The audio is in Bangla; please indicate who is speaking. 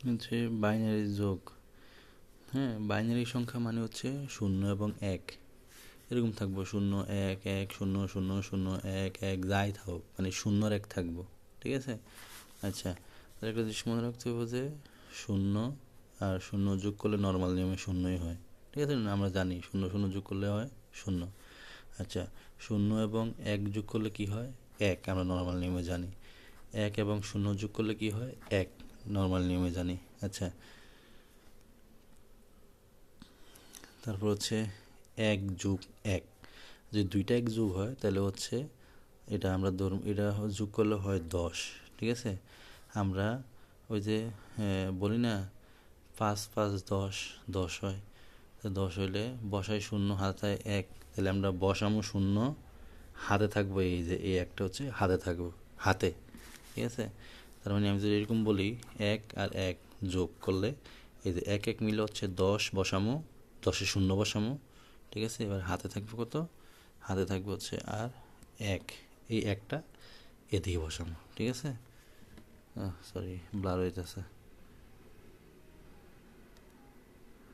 Speaker 1: হচ্ছে বাইনারি যোগ। হ্যাঁ, বাইনারি সংখ্যা মানে হচ্ছে 0 এবং 1 এরকম থাকবো। 0 1 1 0 0 0 1 1 যাই থাকুক, মানে 0 আর 1 থাকবো। ঠিক আছে। আচ্ছা, তাহলে একটা জিনিস মনে রাখতে হবে যে 0 আর 0 যোগ করলে নর্মাল নিয়মে 0ই হয়। ঠিক আছে, আমরা জানি 0 0 যোগ করলে হয় 0। আচ্ছা, 0 এবং 1 যোগ করলে কি হয়? 1, আমরা নর্মাল নিয়মে জানি। 1 এবং 0 যোগ করলে কি হয়? 1, নর্মাল নিয়মে জানি। আচ্ছা, তারপর হচ্ছে 1 যোগ 1, যদি দুইটা 1 যোগ হয় তাহলে হচ্ছে এটা আমরা এটা যোগ করলে হয় 10। ঠিক আছে, আমরা ওই যে বলি না 5 5 10, 10 হয়। তো 10 হইলে বসাই 0, হাতে 1, তাহলে আমরা বসামো 0, হাতে থাকবো এই যে এই একটা হচ্ছে হাতে থাকবো, হাতে। ঠিক আছে, তার মানে আমি যদি এরকম বলি 1 আর 1 যোগ করলে এই যে 1 1 মিলে হচ্ছে 10 বসামো, 10-এ 0 বসামো। ঠিক আছে, এবার হাতে থাকবে কত? হাতে থাকবে হচ্ছে আর 1, এই একটা এদিকে বসামো। ঠিক আছে, সরি ব্লার হইতেছে।